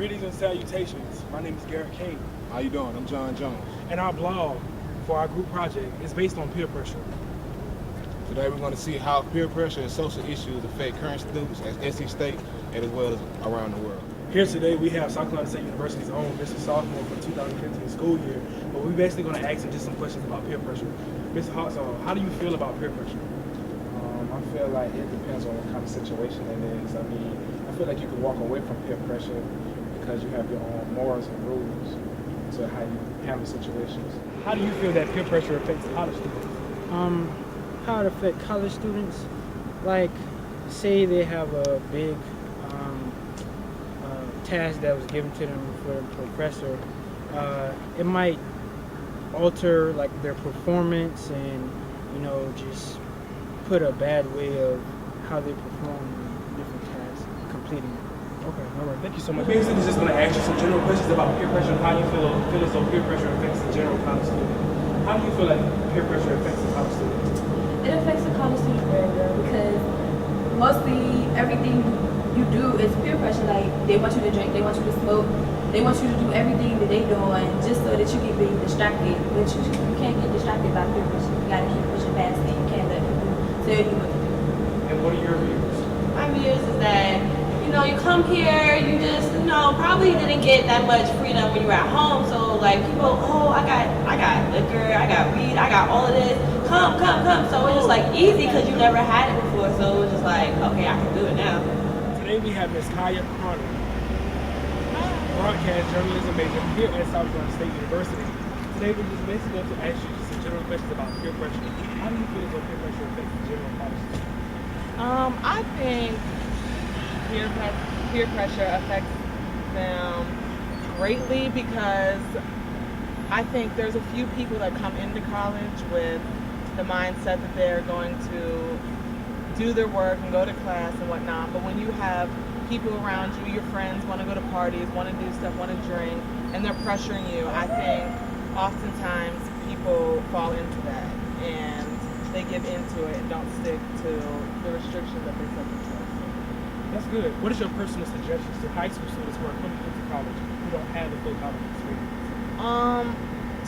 Greetings and salutations. My name is Garrett King, How you doing? I'm John Jones. and our blog for our group project is based on peer pressure. Today we're going to see how peer pressure and social issues affect current students at NC State and as well as around the world. Here today we have South Carolina State University's own Mr. Sophomore for the 2015 school year, but we're basically going to ask him just some questions about peer pressure. Mr. Hawksall, how do you feel about peer pressure? I feel like it depends on what kind of situation it is. I mean, I feel like you can walk away from peer pressure because you have your own morals and rules to how you handle situations. How do you feel that peer pressure affects college students? How it affect college students? Like, say they have a big task that was given to them for the professor. It might alter like their performance and just put a bad way of how they perform different tasks, completing it. Okay, all right, thank you so much. Basically, just going to ask you some general questions about peer pressure and how you feel as though peer pressure affects the general college student. How do you feel like peer pressure affects the college student? It affects the college student very well because mostly everything you do is peer pressure. Like, they want you to drink, they want you to smoke, they want you to do everything that they doing just so that you can be distracted. But you can't get distracted by peer pressure. You gotta keep pushing past it. You can't let people tell you what to do. And what are your views? My views is that, you come here, you just, probably didn't get that much freedom when you were at home. So like people, I got liquor, I got weed, I got all of this. Come. So it's just like easy because you never had it before. So it was just like, okay, I can do it now. Today we have Ms. Kaya Connor, broadcast journalism major here at South Carolina State University. Today we're just basically going to ask you just some general questions about peer pressure. How do you feel as though peer pressure affects the general college student? I think peer pressure affects them greatly because I think there's a few people that come into college with the mindset that they're going to do their work and go to class and whatnot. But when you have people around you, your friends want to go to parties, want to do stuff, want to drink, and they're pressuring you, I think oftentimes people fall into that and they give into it and don't stick to the restrictions that they set themselves. That's good. What is your personal suggestions to high school students who are coming into college who don't have the full college experience?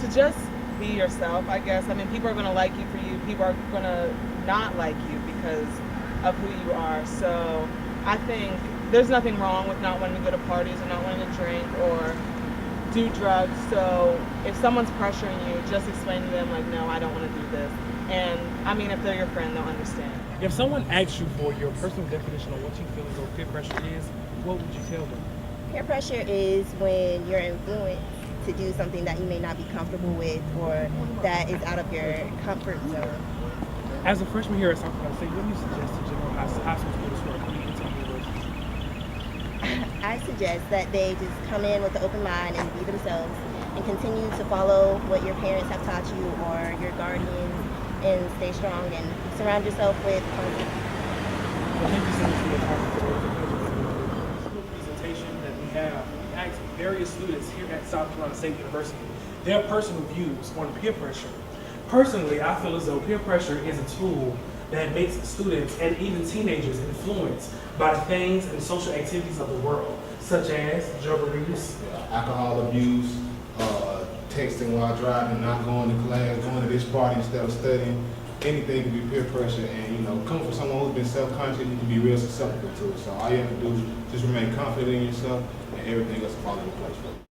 To just be yourself, I guess. I mean, people are going to like you for you. People are going to not like you because of who you are. So I think there's nothing wrong with not wanting to go to parties or not wanting to drink or do drugs. So if someone's pressuring you, just explain to them, like, no, I don't want to do this. And I mean, if they're your friend, they'll understand. If someone asks you for your personal definition of what you feel as though peer pressure is, what would you tell them? Peer pressure is when you're influenced to do something that you may not be comfortable with or that is out of your comfort zone. As a freshman here at South Carolina State, what do you suggest to general high school students who are coming into the university? I suggest that they just come in with an open mind and be themselves and continue to follow what your parents have taught you or your guardians and stay strong and surround yourself with confidence. Well, thank you so much for your time today. The presentation that we have, we asked various students here at South Carolina State University their personal views on peer pressure. Personally, I feel as though peer pressure is a tool that makes students and even teenagers influenced by the things and social activities of the world, such as drug abuse, Alcohol abuse, texting while driving, not going to class, going to this party instead of studying. Anything can be peer pressure, and coming from someone who's been self-conscious, you can be real susceptible to it. So all you have to do is just remain confident in yourself, and everything else will fall into place for you.